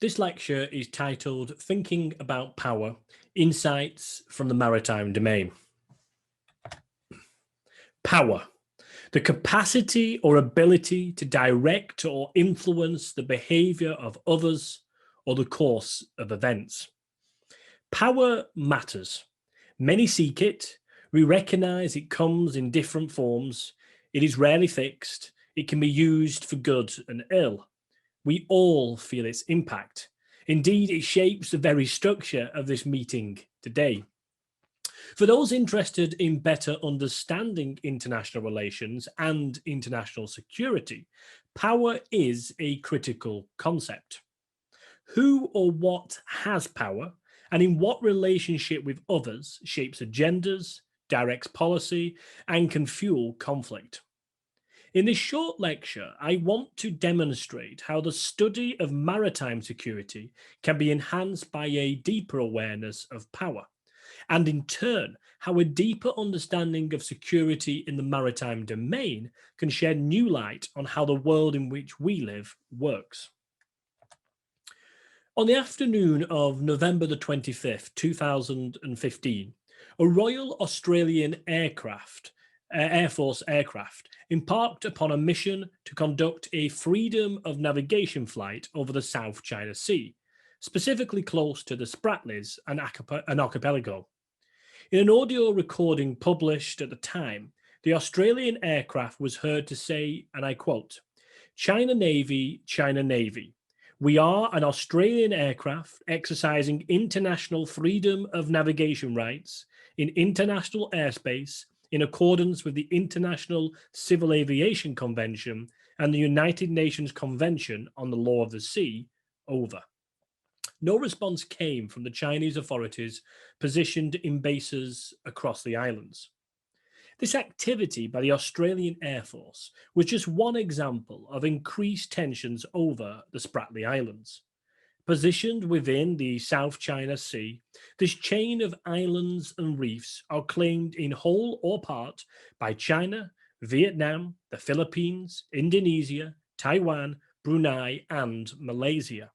This lecture is titled Thinking About Power, Insights from the Maritime Domain. Power, the capacity or ability to direct or influence the behavior of others or the course of events. Power matters. Many seek it. We recognize it comes in different forms. It is rarely fixed. It can be used for good and ill. We all feel its impact. Indeed, it shapes the very structure of this meeting today. For those interested in better understanding international relations and international security, power is a critical concept. Who or what has power, and in what relationship with others shapes agendas, directs policy, and can fuel conflict. In this short lecture, I want to demonstrate how the study of maritime security can be enhanced by a deeper awareness of power, and in turn, how a deeper understanding of security in the maritime domain can shed new light on how the world in which we live works. On the afternoon of November the 25th, 2015, a Royal Australian Air Force aircraft embarked upon a mission to conduct a freedom of navigation flight over the South China Sea, specifically close to the Spratlys and archipelago. In an audio recording published at the time, the Australian aircraft was heard to say, and I quote, China Navy, we are an Australian aircraft exercising international freedom of navigation rights in international airspace in accordance with the International Civil Aviation Convention and the United Nations Convention on the Law of the Sea, over. No response came from the Chinese authorities positioned in bases across the islands. This activity by the Australian Air Force was just one example of increased tensions over the Spratly Islands. Positioned within the South China Sea, this chain of islands and reefs are claimed in whole or part by China, Vietnam, the Philippines, Indonesia, Taiwan, Brunei, and Malaysia.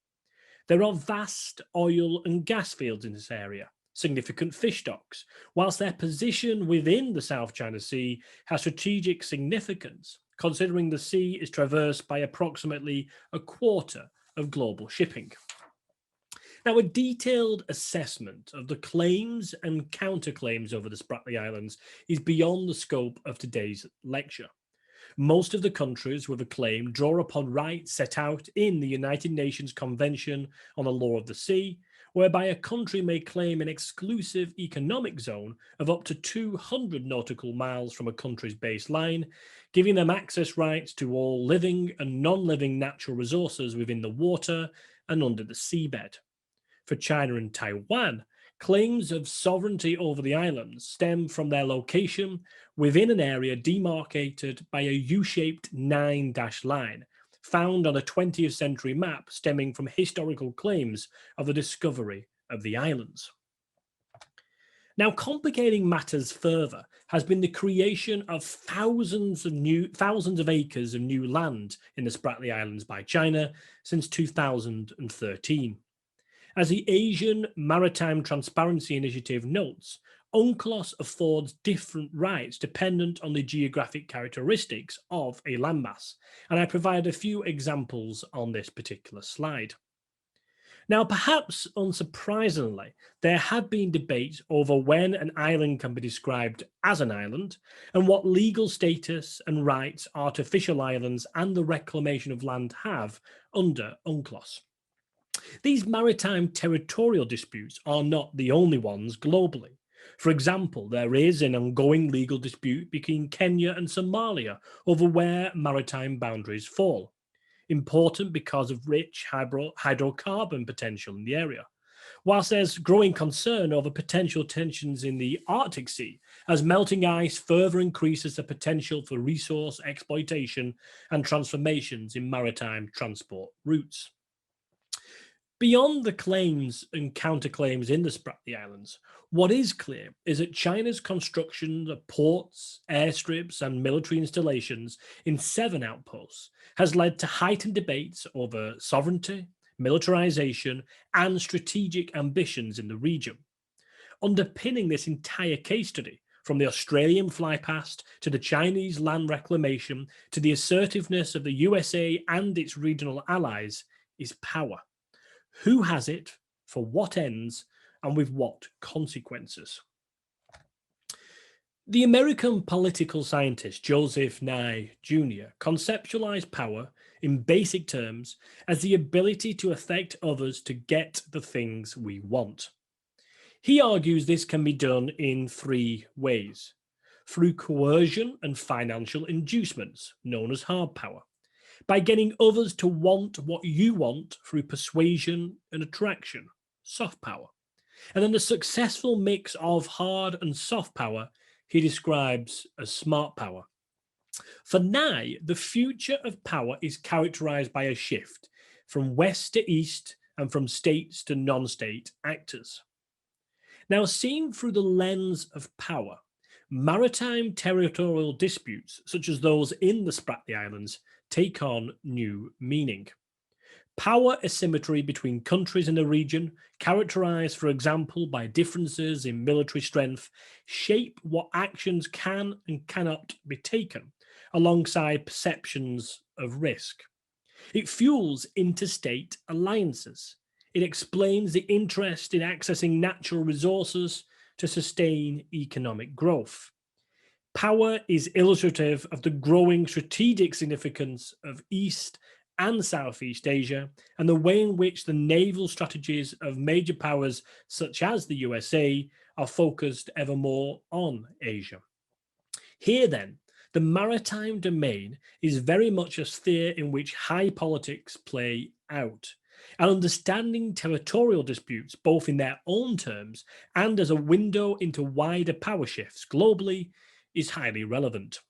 There are vast oil and gas fields in this area, significant fish stocks, whilst their position within the South China Sea has strategic significance, considering the sea is traversed by approximately a quarter of global shipping. Now, a detailed assessment of the claims and counterclaims over the Spratly Islands is beyond the scope of today's lecture. Most of the countries with a claim draw upon rights set out in the United Nations Convention on the Law of the Sea, whereby a country may claim an exclusive economic zone of up to 200 nautical miles from a country's baseline, giving them access rights to all living and non-living natural resources within the water and under the seabed. For China and Taiwan, claims of sovereignty over the islands stem from their location within an area demarcated by a U-shaped 9-dash line, found on a 20th century map stemming from historical claims of the discovery of the islands. Now, complicating matters further has been the creation of thousands of acres of new land in the Spratly Islands by China since 2013. As the Asian Maritime Transparency Initiative notes, UNCLOS affords different rights dependent on the geographic characteristics of a landmass, and I provide a few examples on this particular slide. Now, perhaps unsurprisingly, there have been debates over when an island can be described as an island and what legal status and rights artificial islands and the reclamation of land have under UNCLOS. These maritime territorial disputes are not the only ones globally. For example, there is an ongoing legal dispute between Kenya and Somalia over where maritime boundaries fall, important because of rich hydrocarbon potential in the area. Whilst there's growing concern over potential tensions in the Arctic Sea, as melting ice further increases the potential for resource exploitation and transformations in maritime transport routes. Beyond the claims and counterclaims in the Spratly Islands, what is clear is that China's construction of ports, airstrips, and military installations in 7 outposts has led to heightened debates over sovereignty, militarization, and strategic ambitions in the region. Underpinning this entire case study, from the Australian flypast to the Chinese land reclamation to the assertiveness of the USA and its regional allies, is power. Who has it, for what ends, and with what consequences? The American political scientist Joseph Nye Jr. conceptualized power in basic terms as the ability to affect others to get the things we want. He argues this can be done in three ways: through coercion and financial inducements, known as hard power, by getting others to want what you want through persuasion and attraction, soft power, and then the successful mix of hard and soft power he describes as smart power. For Nye, the future of power is characterized by a shift from west to east and from states to non-state actors. Now, seen through the lens of power, maritime territorial disputes, such as those in the Spratly Islands, take on new meaning. Power asymmetry between countries in the region, characterized, for example, by differences in military strength, shape what actions can and cannot be taken, alongside perceptions of risk. It fuels interstate alliances. It explains the interest in accessing natural resources to sustain economic growth. Power is illustrative of the growing strategic significance of East and Southeast Asia and the way in which the naval strategies of major powers such as the USA are focused ever more on Asia. Here then, the maritime domain is very much a sphere in which high politics play out, and understanding territorial disputes both in their own terms and as a window into wider power shifts globally is highly relevant.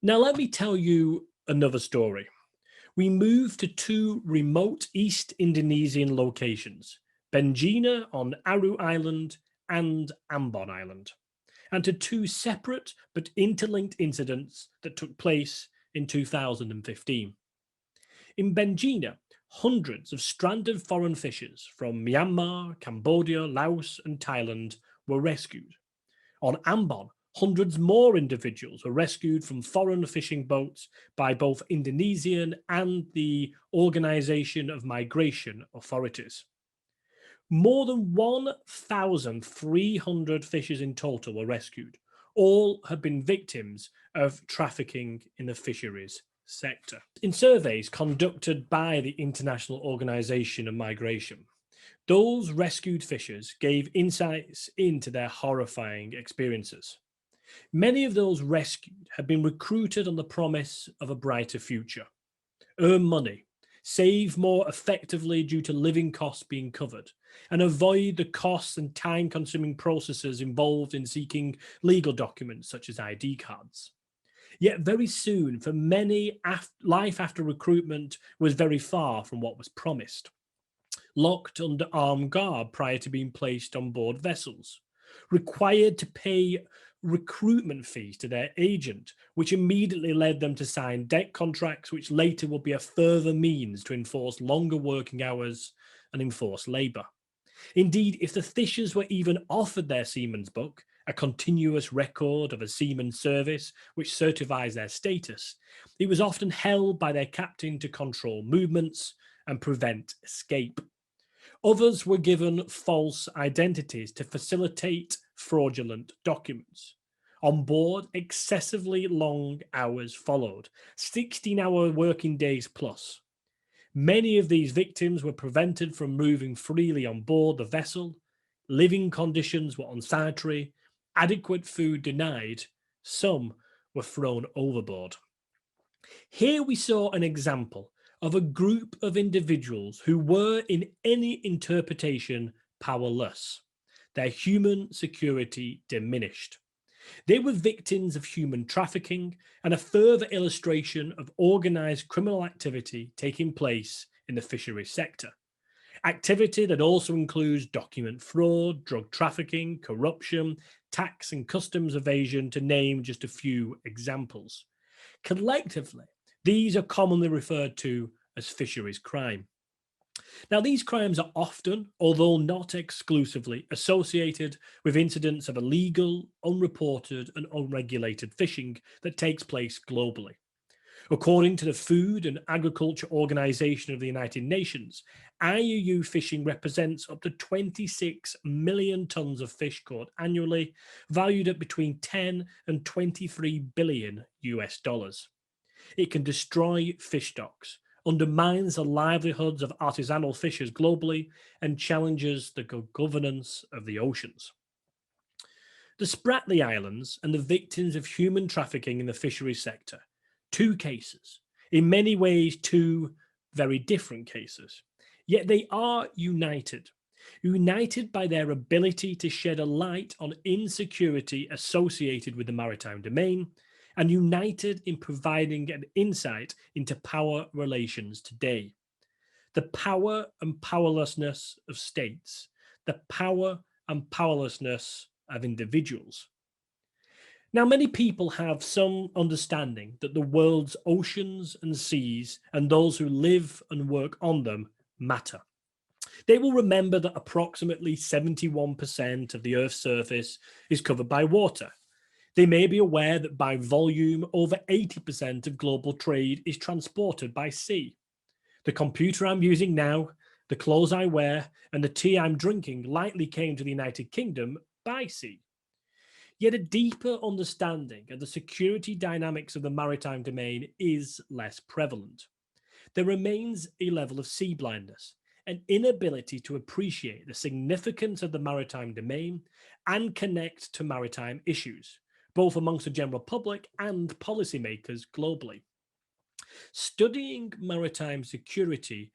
Now let me tell you another story. We move to two remote East Indonesian locations, Benjina on Aru Island and Ambon Island, and to two separate but interlinked incidents that took place in 2015. In Benjina, hundreds of stranded foreign fishers from Myanmar, Cambodia, Laos, and Thailand were rescued. On Ambon, hundreds more individuals were rescued from foreign fishing boats by both Indonesian and the Organization of Migration authorities. More than 1,300 fishers in total were rescued. All had been victims of trafficking in the fisheries sector. In surveys conducted by the International Organization of Migration, those rescued fishers gave insights into their horrifying experiences. Many of those rescued had been recruited on the promise of a brighter future: earn money, save more effectively due to living costs being covered, and avoid the costs and time-consuming processes involved in seeking legal documents such as ID cards. Yet very soon, for many, life after recruitment was very far from what was promised. Locked under armed guard prior to being placed on board vessels, required to pay recruitment fees to their agent, which immediately led them to sign debt contracts, which later would be a further means to enforce longer working hours and enforce labour. Indeed, if the fishers were even offered their seaman's book, a continuous record of a seaman's service which certifies their status, it was often held by their captain to control movements and prevent escape. Others were given false identities to facilitate fraudulent documents. On board, excessively long hours followed, 16-hour working days plus. Many of these victims were prevented from moving freely on board the vessel. Living conditions were unsanitary, adequate food denied, some were thrown overboard. Here we saw an example of a group of individuals who were, in any interpretation, powerless, their human security diminished. They were victims of human trafficking and a further illustration of organized criminal activity taking place in the fisheries sector. Activity that also includes document fraud, drug trafficking, corruption, tax and customs evasion, to name just a few examples. Collectively, these are commonly referred to as fisheries crime. Now, these crimes are often, although not exclusively, associated with incidents of illegal, unreported, and unregulated fishing that takes place globally. According to the Food and Agriculture Organization of the United Nations, IUU fishing represents up to 26 million tons of fish caught annually, valued at between 10 and 23 billion US dollars. It can destroy fish stocks, undermines the livelihoods of artisanal fishers globally, and challenges the good governance of the oceans. The Spratly Islands and the victims of human trafficking in the fisheries sector, two cases, in many ways, two very different cases. Yet they are united by their ability to shed a light on insecurity associated with the maritime domain, and united in providing an insight into power relations today. The power and powerlessness of states, the power and powerlessness of individuals. Now, many people have some understanding that the world's oceans and seas and those who live and work on them matter. They will remember that approximately 71% of the Earth's surface is covered by water. They may be aware that by volume, over 80% of global trade is transported by sea. The computer I'm using now, the clothes I wear, and the tea I'm drinking likely came to the United Kingdom by sea. Yet a deeper understanding of the security dynamics of the maritime domain is less prevalent. There remains a level of sea blindness, an inability to appreciate the significance of the maritime domain and connect to maritime issues, both amongst the general public and policymakers globally. Studying maritime security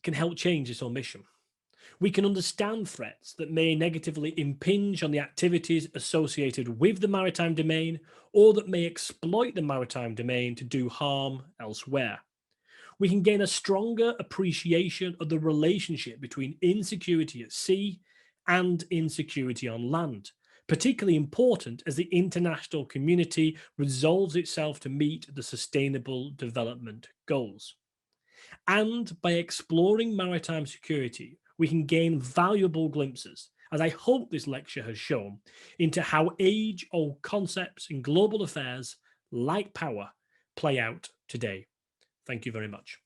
can help change this omission. We can understand threats that may negatively impinge on the activities associated with the maritime domain or that may exploit the maritime domain to do harm elsewhere. We can gain a stronger appreciation of the relationship between insecurity at sea and insecurity on land, particularly important as the international community resolves itself to meet the Sustainable Development Goals. And by exploring maritime security, we can gain valuable glimpses, as I hope this lecture has shown, into how age-old concepts in global affairs, like power, play out today. Thank you very much.